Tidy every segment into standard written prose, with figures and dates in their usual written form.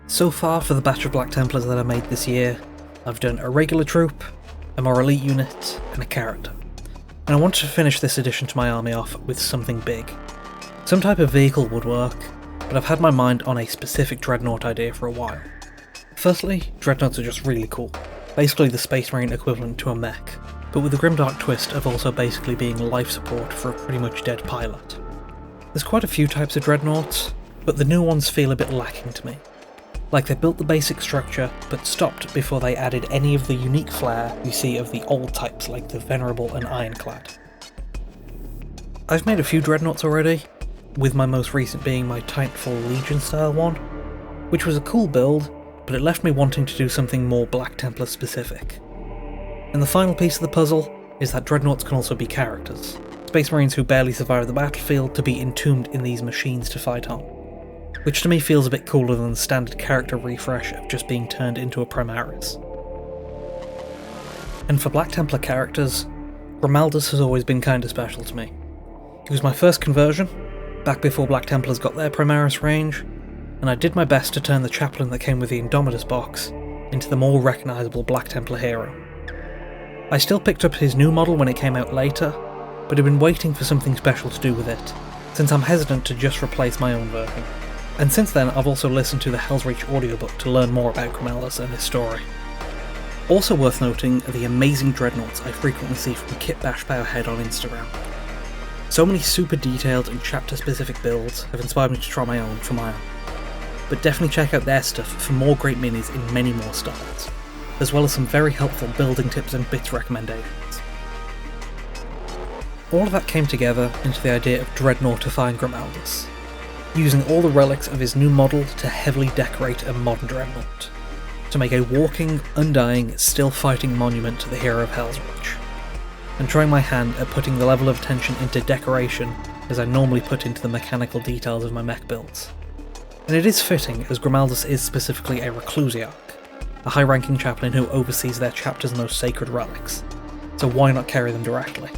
So far for the batch of Black Templars that I made this year, I've done a regular troop, a more elite unit, and a character. And I wanted to finish this addition to my army off with something big. Some type of vehicle would work, but I've had my mind on a specific Dreadnought idea for a while. Firstly, Dreadnoughts are just really cool, basically the Space Marine equivalent to a mech, but with the grimdark twist of also basically being life support for a pretty much dead pilot. There's quite a few types of Dreadnoughts, but the new ones feel a bit lacking to me. Like they built the basic structure, but stopped before they added any of the unique flair you see of the old types like the Venerable and Ironclad. I've made a few Dreadnoughts already, with my most recent being my Titanfall Legion style one, which was a cool build, but it left me wanting to do something more Black Templar specific. And the final piece of the puzzle is that Dreadnoughts can also be characters, Space Marines who barely survive the battlefield to be entombed in these machines to fight on. Which to me feels a bit cooler than the standard character refresh of just being turned into a Primaris. And for Black Templar characters, Grimaldus has always been kinda special to me. He was my first conversion, back before Black Templars got their Primaris range, and I did my best to turn the chaplain that came with the Indomitus box into the more recognisable Black Templar hero. I still picked up his new model when it came out later, but have been waiting for something special to do with it, since I'm hesitant to just replace my own version. And since then I've also listened to the Hell's Reach audiobook to learn more about Grimaldus and his story. Also worth noting are the amazing Dreadnoughts I frequently see from Kitbashing on Instagram. So many super detailed and chapter specific builds have inspired me to try my own for my own. But definitely check out their stuff for more great minis in many more styles, as well as some very helpful building tips and bits recommendations. All of that came together into the idea of Dreadnoughtifying Grimaldus, using all the relics of his new model to heavily decorate a modern Dreadnought, to make a walking, undying, still fighting monument to the hero of Hell's Reach, and trying my hand at putting the level of attention into decoration as I normally put into the mechanical details of my mech builds. And it is fitting, as Grimaldus is specifically a reclusiarch, a high-ranking chaplain who oversees their chapter's most sacred relics, so why not carry them directly?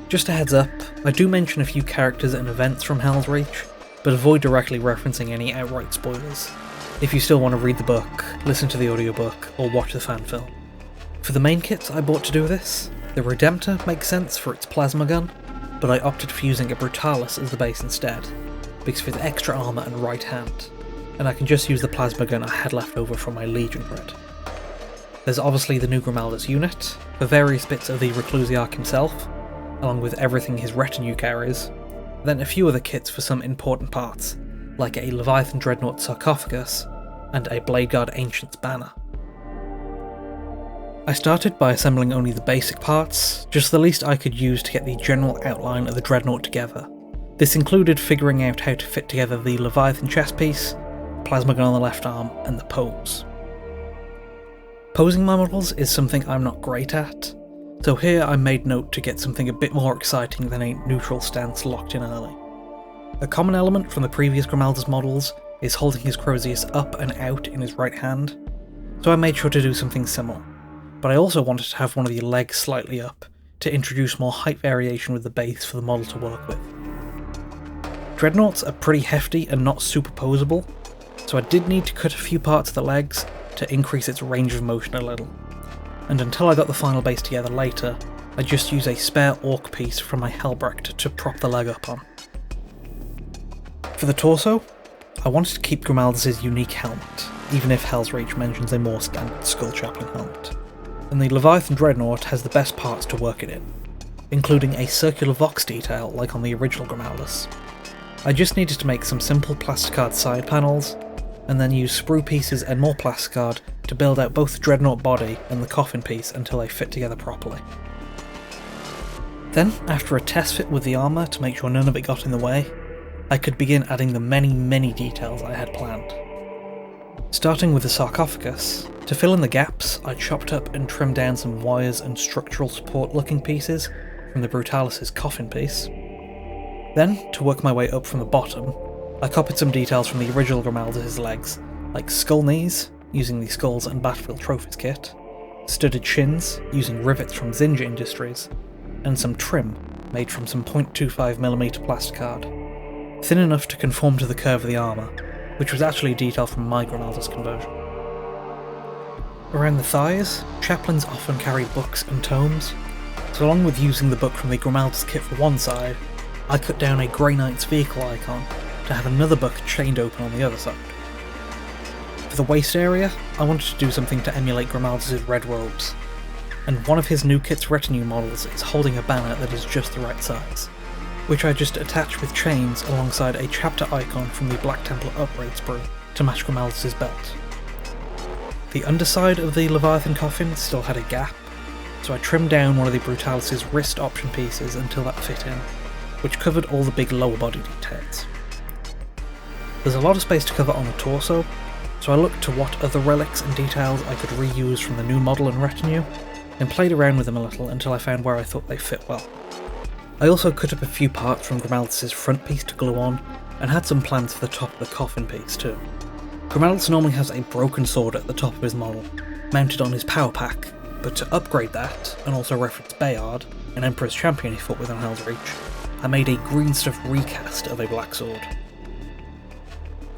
Just a heads up, I do mention a few characters and events from Hell's Reach, but avoid directly referencing any outright spoilers, if you still want to read the book, listen to the audiobook, or watch the fan film. For the main kits I bought to do this, the Redemptor makes sense for its plasma gun, but I opted for using a Brutalis as the base instead, because of its extra armour and right hand, and I can just use the plasma gun I had left over from my Legion grid. There's obviously the new Grimaldus unit, for various bits of the Reclusiarch himself, along with everything his retinue carries, then a few other kits for some important parts, like a Leviathan Dreadnought sarcophagus and a Blade Guard Ancient's banner. I started by assembling only the basic parts, just the least I could use to get the general outline of the Dreadnought together. This included figuring out how to fit together the Leviathan chest piece, plasma gun on the left arm, and the pose. Posing my models is something I'm not great at, so here I made note to get something a bit more exciting than a neutral stance locked in early. A common element from the previous Grimaldus models is holding his crosius up and out in his right hand, so I made sure to do something similar, but I also wanted to have one of the legs slightly up to introduce more height variation with the base for the model to work with. Dreadnoughts are pretty hefty and not super posable, so I did need to cut a few parts of the legs to increase its range of motion a little. And until I got the final base together later, I just used a spare orc piece from my Helbrecht to prop the leg up on. For the torso, I wanted to keep Grimaldus' unique helmet, even if Hell's Reach mentions a more standard Skull Chaplain helmet. And the Leviathan Dreadnought has the best parts to work it in, including a circular vox detail like on the original Grimaldus. I just needed to make some simple plasticard side panels, and then use sprue pieces and more plasticard to build out both the Dreadnought body and the coffin piece until they fit together properly. Then, after a test fit with the armour to make sure none of it got in the way, I could begin adding the many details I had planned. Starting with the sarcophagus, to fill in the gaps I chopped up and trimmed down some wires and structural support looking pieces from the Brutalis' coffin piece. Then, to work my way up from the bottom, I copied some details from the original Grimaldus' legs, like skull knees, using the Skulls and Battlefield Trophies kit, studded shins, using rivets from Zinja Industries, and some trim, made from some 0.25mm plasticard, thin enough to conform to the curve of the armour, which was actually a detail from my Grimaldus conversion. Around the thighs, chaplains often carry books and tomes, so along with using the book from the Grimaldus kit for one side, I cut down a Grey Knight's vehicle icon to have another book chained open on the other side. For the waist area, I wanted to do something to emulate Grimaldus' red robes, and one of his new kit's retinue models is holding a banner that is just the right size, which I just attached with chains alongside a chapter icon from the Black Templar upgrade sprue to match Grimaldus' belt. The underside of the Leviathan coffin still had a gap, so I trimmed down one of the Brutalis' wrist option pieces until that fit in, which covered all the big lower body details. There's a lot of space to cover on the torso, so I looked to what other relics and details I could reuse from the new model and retinue, and played around with them a little until I found where I thought they fit well. I also cut up a few parts from Grimaldus' front piece to glue on, and had some plans for the top of the coffin piece too. Grimaldus normally has a broken sword at the top of his model, mounted on his power pack, but to upgrade that, and also reference Bayard, an Emperor's champion he fought with on Hell's Reach, I made a green stuff recast of a black sword.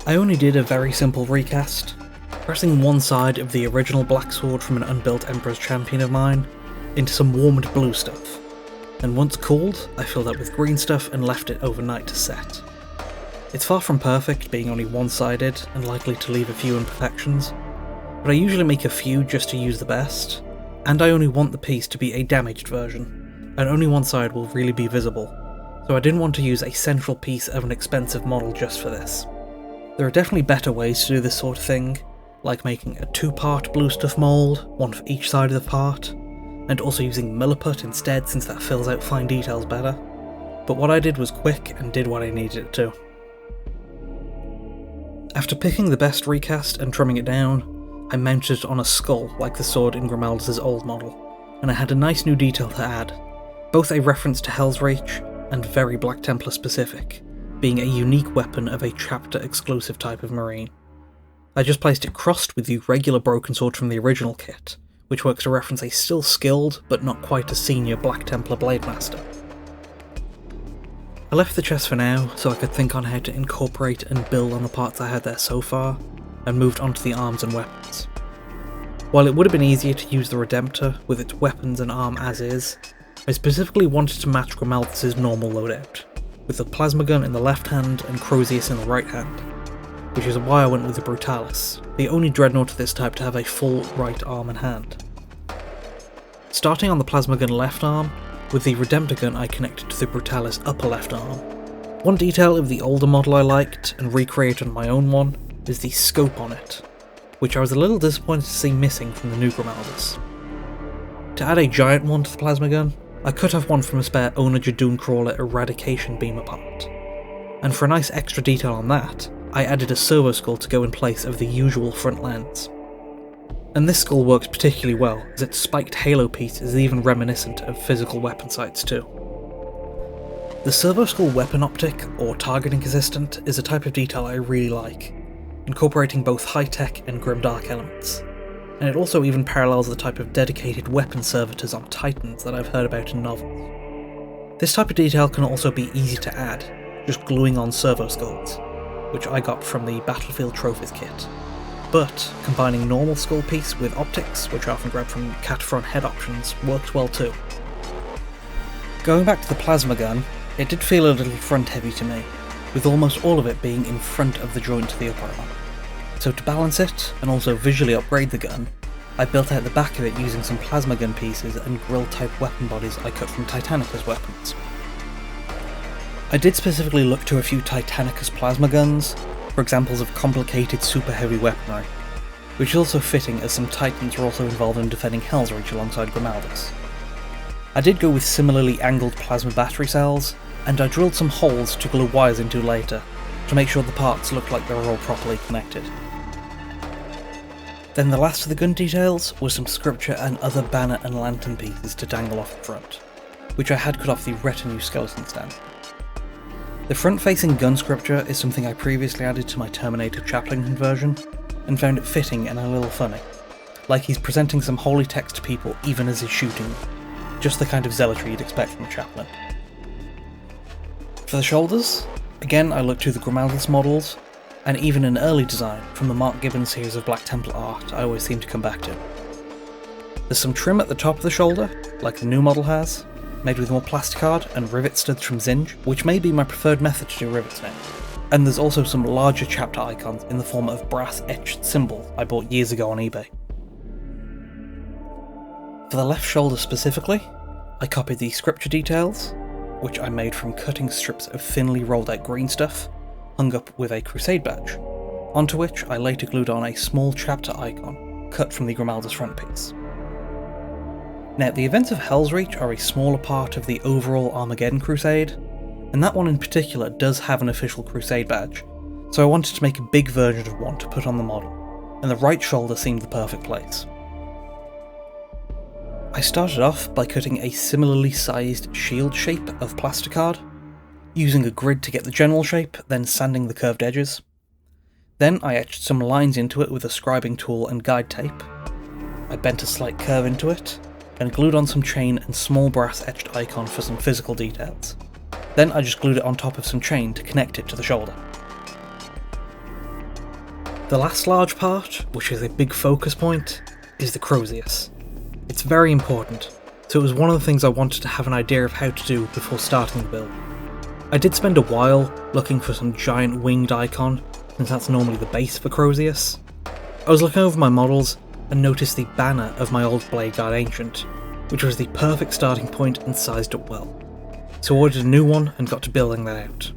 I only did a very simple recast, pressing one side of the original black sword from an unbuilt Emperor's champion of mine into some warmed blue stuff, and once cooled, I filled up with green stuff and left it overnight to set. It's far from perfect, being only one-sided and likely to leave a few imperfections, but I usually make a few just to use the best, and I only want the piece to be a damaged version, and only one side will really be visible, so I didn't want to use a central piece of an expensive model just for this. There are definitely better ways to do this sort of thing, like making a 2-part blue stuff mould, one for each side of the part, and also using milliput instead since that fills out fine details better, but what I did was quick and did what I needed it to. After picking the best recast and trimming it down, I mounted it on a skull like the sword in Grimaldus' old model, and I had a nice new detail to add, both a reference to Hell's Reach and very Black Templar specific, being a unique weapon of a chapter exclusive type of marine. I just placed it crossed with the regular broken sword from the original kit, which works to reference a still skilled but not quite as senior Black Templar Blade Master. I left the chest for now, so I could think on how to incorporate and build on the parts I had there so far, and moved on to the arms and weapons. While it would have been easier to use the Redemptor with its weapons and arm as is, I specifically wanted to match Grimaldus' normal loadout, with the plasma gun in the left hand and crosius in the right hand, which is why I went with the Brutalis, the only Dreadnought of this type to have a full right arm and hand. Starting on the plasma gun left arm, with the Redemptor gun I connected to the Brutalis upper left arm. One detail of the older model I liked, and recreated on my own one, is the scope on it, which I was a little disappointed to see missing from the new Grimaldus. To add a giant one to the plasma gun, I cut off one from a spare Ona Jadoon Crawler Eradication beam apart, and for a nice extra detail on that, I added a servo skull to go in place of the usual front lens. And this skull works particularly well, as its spiked halo piece is even reminiscent of physical weapon sights too. The servo skull weapon optic, or targeting assistant, is a type of detail I really like, incorporating both high-tech and grimdark elements, and it also even parallels the type of dedicated weapon servitors on Titans that I've heard about in novels. This type of detail can also be easy to add, just gluing on servo skulls, which I got from the Battlefield Trophies kit. But combining normal skull piece with optics, which I often grab from Cataphren head options, worked well too. Going back to the plasma gun, it did feel a little front heavy to me, with almost all of it being in front of the joint to the upper arm. So to balance it, and also visually upgrade the gun, I built out the back of it using some plasma gun pieces and grill type weapon bodies I cut from Titanicus weapons. I did specifically look to a few Titanicus plasma guns, for examples of complicated super heavy weaponry, which is also fitting as some Titans are also involved in defending Hell's Reach alongside Grimaldus. I did go with similarly angled plasma battery cells, and I drilled some holes to glue wires into later, to make sure the parts looked like they were all properly connected. Then the last of the gun details was some scripture and other banner and lantern pieces to dangle off the front, which I had cut off the retinue skeleton stand. The front-facing gun scripture is something I previously added to my Terminator Chaplain conversion, and found it fitting and a little funny, like he's presenting some holy text to people even as he's shooting, just the kind of zealotry you'd expect from a chaplain. For the shoulders, again I looked to the Grimaldus models, and even an early design from the Mark Gibbons series of Black Templar art I always seem to come back to. There's some trim at the top of the shoulder, like the new model has, made with more plasticard and rivet studs from Zinj, which may be my preferred method to do rivets now. And there's also some larger chapter icons in the form of brass etched symbol I bought years ago on eBay. For the left shoulder specifically, I copied the scripture details, which I made from cutting strips of thinly rolled out green stuff, hung up with a crusade badge, onto which I later glued on a small chapter icon cut from the Grimaldus front piece. Now, the events of Hell's Reach are a smaller part of the overall Armageddon Crusade, and that one in particular does have an official crusade badge, so I wanted to make a big version of one to put on the model, and the right shoulder seemed the perfect place. I started off by cutting a similarly sized shield shape of plasticard, using a grid to get the general shape, then sanding the curved edges. Then I etched some lines into it with a scribing tool and guide tape. I bent a slight curve into it, and glued on some chain and small brass etched icon for some physical details. Then I just glued it on top of some chain to connect it to the shoulder. The last large part, which is a big focus point, is the crosius. It's very important, so it was one of the things I wanted to have an idea of how to do before starting the build. I did spend a while looking for some giant winged icon, since that's normally the base for crosius. I was looking over my models and noticed the banner of my old Blade Guard Ancient, which was the perfect starting point and sized up well. So I ordered a new one and got to building that out.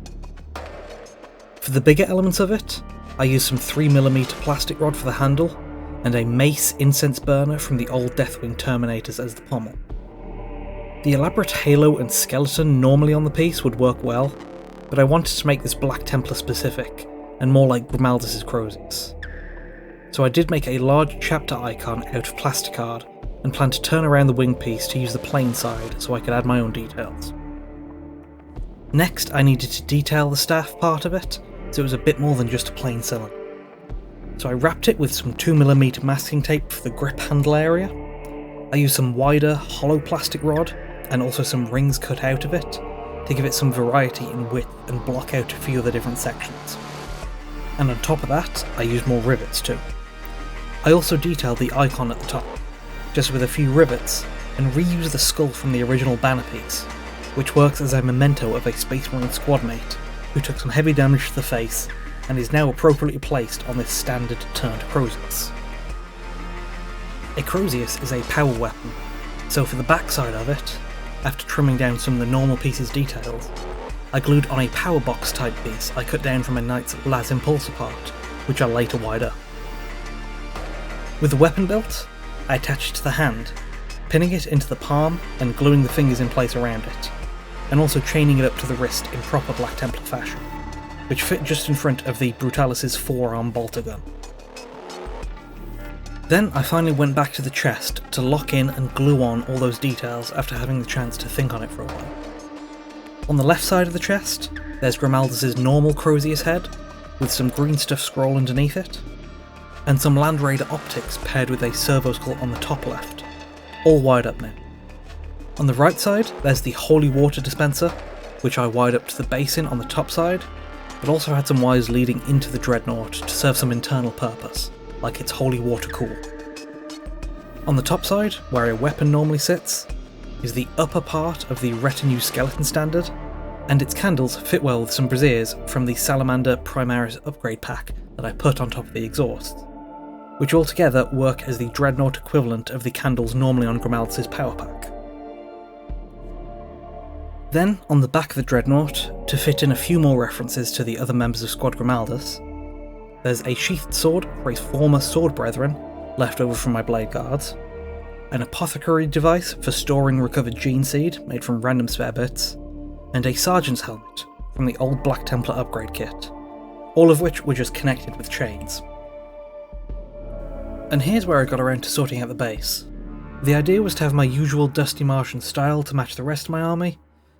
For the bigger elements of it, I used some 3mm plastic rod for the handle, and a mace incense burner from the old Deathwing Terminators as the pommel. The elaborate halo and skeleton normally on the piece would work well, but I wanted to make this Black Templar specific, and more like Grimaldus' crosius. So I did make a large chapter icon out of plasticard, and planned to turn around the wing piece to use the plain side so I could add my own details. Next, I needed to detail the staff part of it, so it was a bit more than just a plain cylinder. So I wrapped it with some 2mm masking tape for the grip handle area. I used some wider, hollow plastic rod, and also some rings cut out of it, to give it some variety in width and block out a few of the different sections. And on top of that, I used more rivets too. I also detailed the icon at the top, just with a few rivets, and reused the skull from the original banner piece, which works as a memento of a Space Marine squad mate, who took some heavy damage to the face, and is now appropriately placed on this standard turned crosius. A crosius is a power weapon, so for the backside of it, after trimming down some of the normal piece's details, I glued on a power box type piece I cut down from a knight's Las Impulsor part, which I later wired up. With the weapon built, I attached it to the hand, pinning it into the palm and gluing the fingers in place around it, and also chaining it up to the wrist in proper Black Templar fashion, which fit just in front of the Brutalis' forearm bolter gun. Then I finally went back to the chest to lock in and glue on all those details after having the chance to think on it for a while. On the left side of the chest, there's Grimaldus' normal crosius head, with some green stuff scroll underneath it, and some Land Raider optics paired with a servo skull on the top left, all wired up now. On the right side, there's the holy water dispenser, which I wired up to the basin on the top side, but also had some wires leading into the Dreadnought to serve some internal purpose, like its holy water cool. On the top side, where a weapon normally sits, is the upper part of the retinue skeleton standard, and its candles fit well with some braziers from the Salamander Primaris upgrade pack that I put on top of the exhaust, which altogether work as the Dreadnought equivalent of the candles normally on Grimaldus' power pack. Then, on the back of the Dreadnought, to fit in a few more references to the other members of Squad Grimaldus, there's a sheathed sword for his former sword brethren, left over from my Blade Guards, an apothecary device for storing recovered gene seed made from random spare bits, and a sergeant's helmet from the old Black Templar upgrade kit, all of which were just connected with chains. And here's where I got around to sorting out the base. The idea was to have my usual Dusty Martian style to match the rest of my army,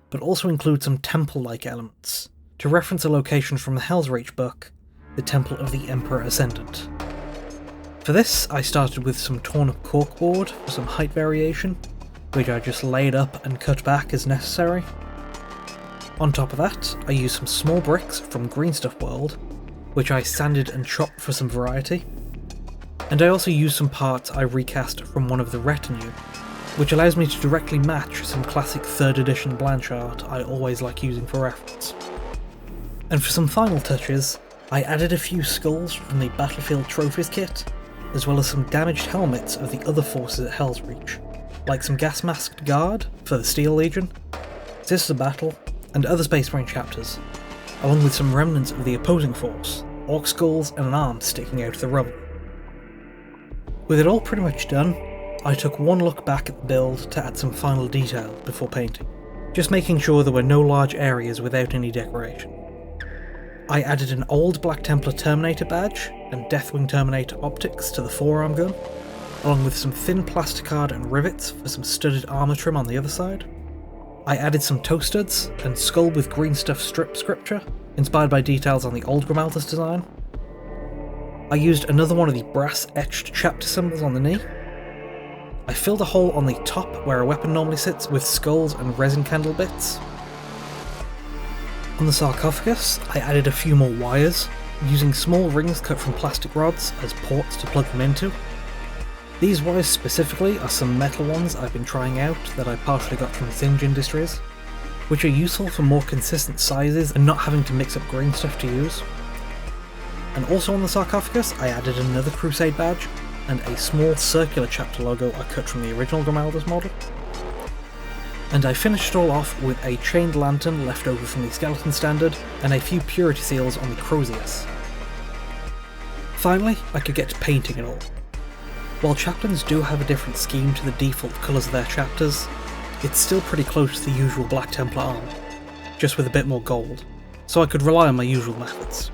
but also include some temple-like elements, to reference a location from the Hell's Reach book, the Temple of the Emperor Ascendant. For this, I started with some torn up corkboard for some height variation, which I just laid up and cut back as necessary. On top of that, I used some small bricks from Greenstuff World, which I sanded and chopped for some variety. And I also used some parts I recast from one of the retinue, which allows me to directly match some classic 3rd edition Blanche art I always like using for reference. And for some final touches, I added a few skulls from the Battlefield Trophies kit, as well as some damaged helmets of the other forces at Hell's Reach, like some gas-masked guard for the Steel Legion, Sisters of Battle, and other Space Marine chapters, along with some remnants of the opposing force, orc skulls and an arm sticking out of the rubble. With it all pretty much done, I took one look back at the build to add some final detail before painting, just making sure there were no large areas without any decoration. I added an old Black Templar Terminator badge and Deathwing Terminator optics to the forearm gun, along with some thin plasticard and rivets for some studded armour trim on the other side. I added some toe studs and skull with green stuff strip scripture, inspired by details on the old Grimalda's design. I used another one of the brass etched chapter symbols on the knee. I filled a hole on the top where a weapon normally sits with skulls and resin candle bits. On the sarcophagus, I added a few more wires, using small rings cut from plastic rods as ports to plug them into. These wires specifically are some metal ones I've been trying out that I partially got from Singe Industries, which are useful for more consistent sizes and not having to mix up green stuff to use. And also on the sarcophagus, I added another Crusade badge and a small circular chapter logo I cut from the original Grimalda's model. And I finished it all off with a chained lantern left over from the skeleton standard and a few purity seals on the crosius. Finally, I could get to painting it all. While chaplains do have a different scheme to the default colours of their chapters, it's still pretty close to the usual Black Templar armour, just with a bit more gold, so I could rely on my usual methods.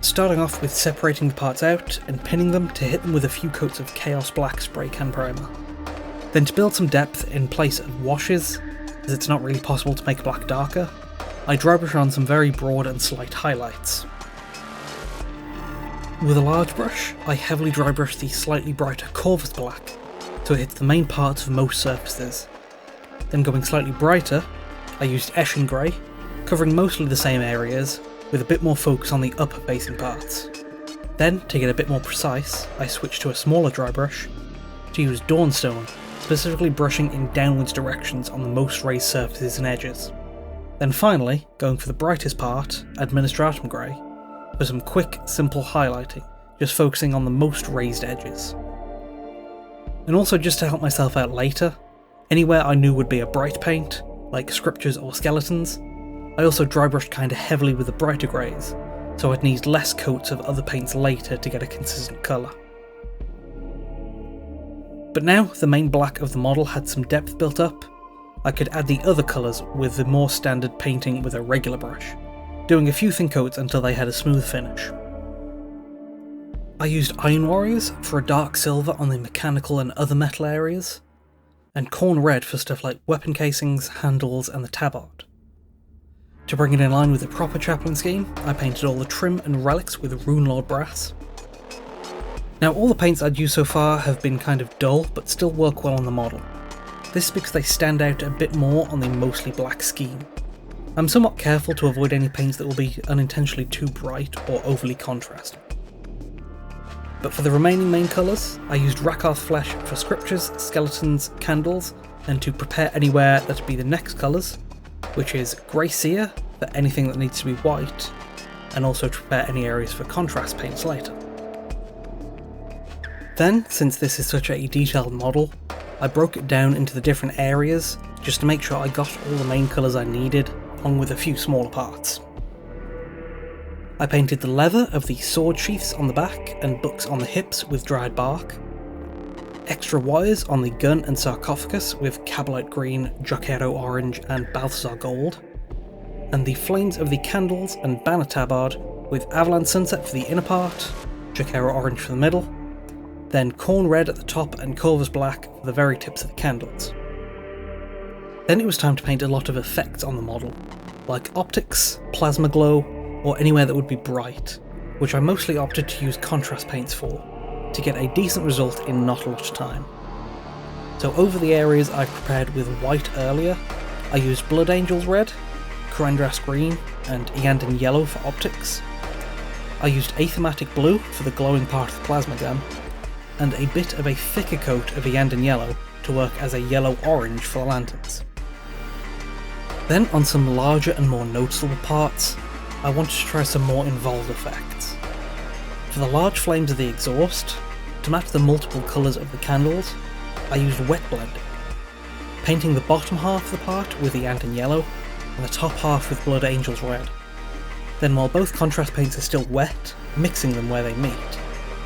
Starting off with separating the parts out and pinning them to hit them with a few coats of Chaos Black spray can primer. Then to build some depth in place of washes, as it's not really possible to make black darker, I dry brush on some very broad and slight highlights. With a large brush, I heavily dry brush the slightly brighter Corvus Black, so it hits the main parts of most surfaces. Then going slightly brighter, I used Eshin Grey, covering mostly the same areas, with a bit more focus on the upper facing parts. Then, to get a bit more precise, I switched to a smaller dry brush to use Dawnstone, specifically brushing in downwards directions on the most raised surfaces and edges. Then finally, going for the brightest part, Administratum Grey, for some quick, simple highlighting, just focusing on the most raised edges. And also just to help myself out later, anywhere I knew would be a bright paint, like scriptures or skeletons, I also dry brushed kinda heavily with the brighter greys, so I'd need less coats of other paints later to get a consistent colour. But now the main black of the model had some depth built up, I could add the other colours with the more standard painting with a regular brush, doing a few thin coats until they had a smooth finish. I used Iron Warriors for a dark silver on the mechanical and other metal areas, and Corn Red for stuff like weapon casings, handles and the tabard. To bring it in line with the proper chaplain scheme, I painted all the trim and relics with Rune Lord brass. Now all the paints I'd used so far have been kind of dull, but still work well on the model. This is because they stand out a bit more on the mostly black scheme. I'm somewhat careful to avoid any paints that will be unintentionally too bright or overly contrasting. But for the remaining main colours, I used Rakarth Flesh for scriptures, skeletons, candles, and to prepare anywhere that'd be the next colours, which is Grey Seer for anything that needs to be white, and also to prepare any areas for contrast paints later. Then, since this is such a detailed model, I broke it down into the different areas just to make sure I got all the main colours I needed, along with a few smaller parts. I painted the leather of the sword sheaths on the back and books on the hips with dried bark, extra wires on the gun and sarcophagus with Cabalite Green, Jocero Orange and Balthazar Gold, and the flames of the candles and banner tabard with Avalanche Sunset for the inner part, Jocero Orange for the middle, then Corn Red at the top and Corvus Black for the very tips of the candles. Then it was time to paint a lot of effects on the model, like optics, plasma glow, or anywhere that would be bright, which I mostly opted to use contrast paints for, to get a decent result in not a lot of time. So over the areas I prepared with white earlier, I used Blood Angels Red, Kurandras Green, and Eandon Yellow for optics. I used athematic blue for the glowing part of the plasma gun, and a bit of a thicker coat of Yandan yellow to work as a yellow-orange for the lanterns. Then on some larger and more noticeable parts, I wanted to try some more involved effects. For the large flames of the exhaust, to match the multiple colours of the candles, I used wet blending, painting the bottom half of the part with the Yandan yellow and the top half with Blood Angel's red. Then while both contrast paints are still wet, mixing them where they meet,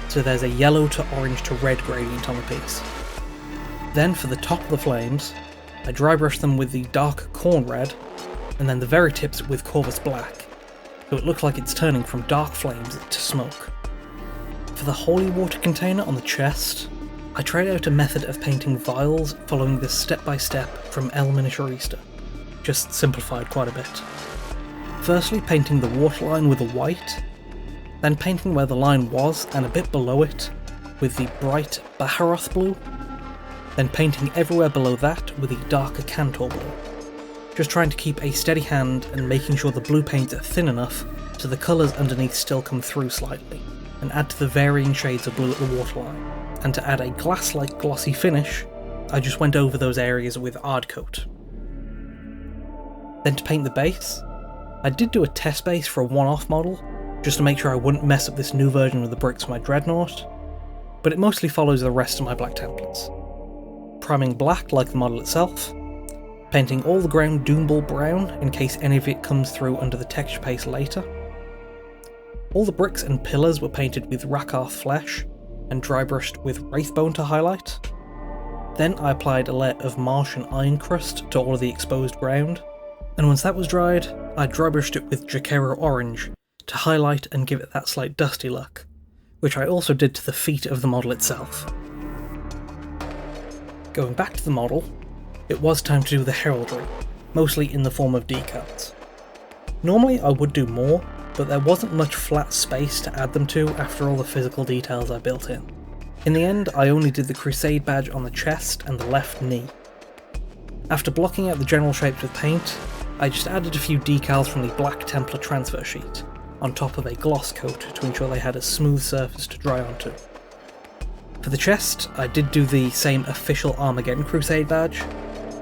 so there's a yellow to orange to red gradient on the piece. Then for the top of the flames, I dry brushed them with the dark corn red, and then the very tips with Corvus black, so it looks like it's turning from dark flames to smoke. For the holy water container on the chest, I tried out a method of painting vials following this step-by-step from El Miniaturista, just simplified quite a bit. Firstly painting the waterline with a white, then painting where the line was and a bit below it with the bright Baharoth blue, then painting everywhere below that with the darker Cantor blue. Just trying to keep a steady hand and making sure the blue paints are thin enough so the colours underneath still come through slightly, and add to the varying shades of blue at the waterline. And to add a glass-like glossy finish, I just went over those areas with Ardcoat. Then to paint the base, I did do a test base for a one-off model, just to make sure I wouldn't mess up this new version of the bricks for my Dreadnought, but it mostly follows the rest of my Black Templars. Priming black like the model itself, painting all the ground Doomball brown in case any of it comes through under the texture paste later. All the bricks and pillars were painted with Rakarth flesh and dry brushed with Wraithbone to highlight. Then I applied a layer of Martian iron crust to all of the exposed ground, and once that was dried, I dry brushed it with Jakero orange to highlight and give it that slight dusty look, which I also did to the feet of the model itself. Going back to the model, it was time to do the heraldry, mostly in the form of decals. Normally I would do more, but there wasn't much flat space to add them to after all the physical details I built in. In the end, I only did the Crusade badge on the chest and the left knee. After blocking out the general shapes with paint, I just added a few decals from the Black Templar transfer sheet, on top of a gloss coat to ensure they had a smooth surface to dry onto. For the chest, I did do the same official Armageddon Crusade badge,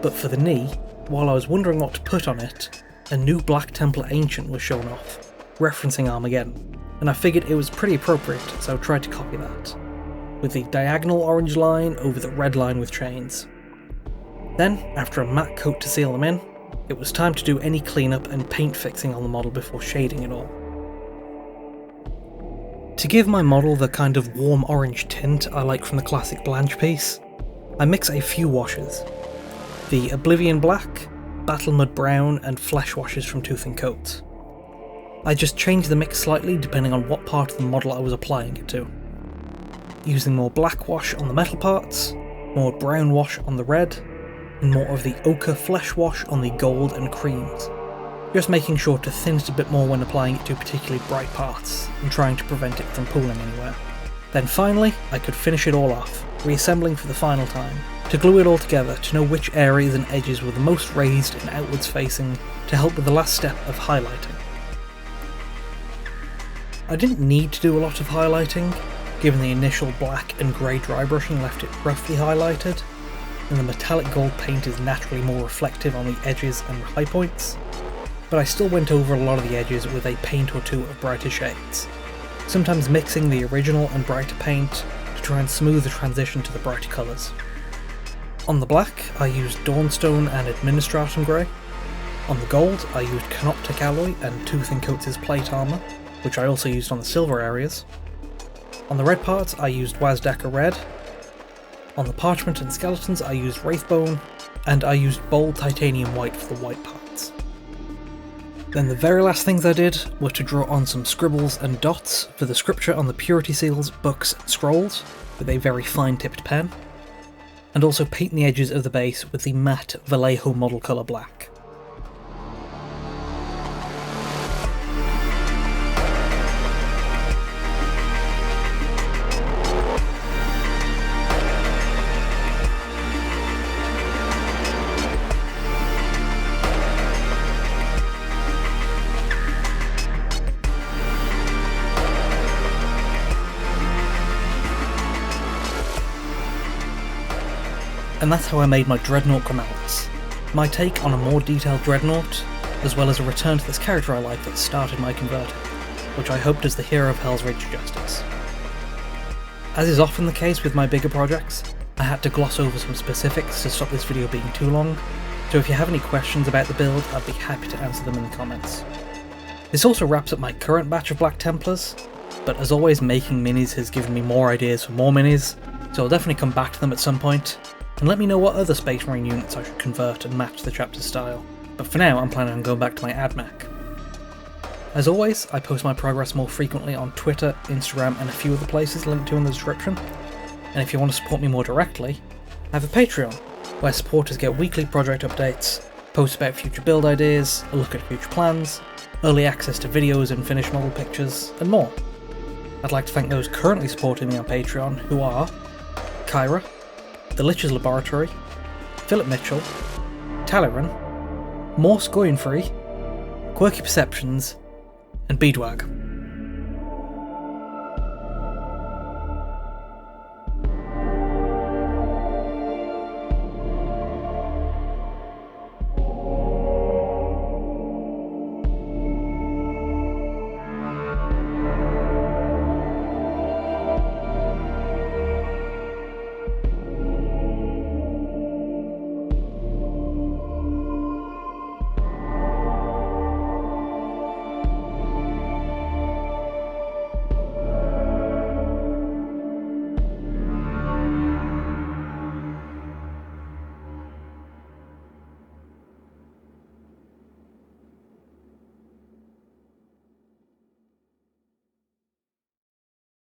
but for the knee, while I was wondering what to put on it, a new Black Templar Ancient was shown off, referencing Armageddon, and I figured it was pretty appropriate, so I tried to copy that, with the diagonal orange line over the red line with chains. Then, after a matte coat to seal them in, it was time to do any cleanup and paint fixing on the model before shading it all. To give my model the kind of warm orange tint I like from the classic Blanche piece, I mix a few washes. The Oblivion Black, Battlemud Brown and Flesh washes from Tooth and Coat. I just changed the mix slightly depending on what part of the model I was applying it to. Using more black wash on the metal parts, more brown wash on the red, and more of the ochre flesh wash on the gold and creams. Just making sure to thin it a bit more when applying it to particularly bright parts, and trying to prevent it from pooling anywhere. Then finally, I could finish it all off, reassembling for the final time, to glue it all together to know which areas and edges were the most raised and outwards facing to help with the last step of highlighting. I didn't need to do a lot of highlighting, given the initial black and grey dry brushing left it roughly highlighted, and the metallic gold paint is naturally more reflective on the edges and high points, but I still went over a lot of the edges with a paint or two of brighter shades, sometimes mixing the original and brighter paint to try and smooth the transition to the brighter colours. On the black, I used Dawnstone and Administratum Grey. On the gold, I used Canoptic Alloy and Tooth and Coates' plate armour, which I also used on the silver areas. On the red parts, I used Wazdaka Red. On the parchment and skeletons, I used Wraithbone, and I used bold titanium white for the white parts. Then the very last things I did were to draw on some scribbles and dots for the scripture on the purity seals, books and scrolls with a very fine tipped pen, and also paint the edges of the base with the matte Vallejo model colour black. And that's how I made my Dreadnought Grenades. My take on a more detailed Dreadnought, as well as a return to this character I like that started my converting, which I hope does the hero of Hell's Reach justice. As is often the case with my bigger projects, I had to gloss over some specifics to stop this video being too long, so if you have any questions about the build, I'd be happy to answer them in the comments. This also wraps up my current batch of Black Templars, but as always making minis has given me more ideas for more minis, so I'll definitely come back to them at some point, and let me know what other Space Marine units I should convert and match the chapter style. But for now, I'm planning on going back to my AdMech. As always, I post my progress more frequently on Twitter, Instagram, and a few other places linked to in the description. And if you want to support me more directly, I have a Patreon, where supporters get weekly project updates, posts about future build ideas, a look at future plans, early access to videos and finished model pictures, and more. I'd like to thank those currently supporting me on Patreon, who are Kyra, The Lich's Laboratory, Philip Mitchell, Talleyrand, Morse Goyenfree, Quirky Perceptions, and Beadwag.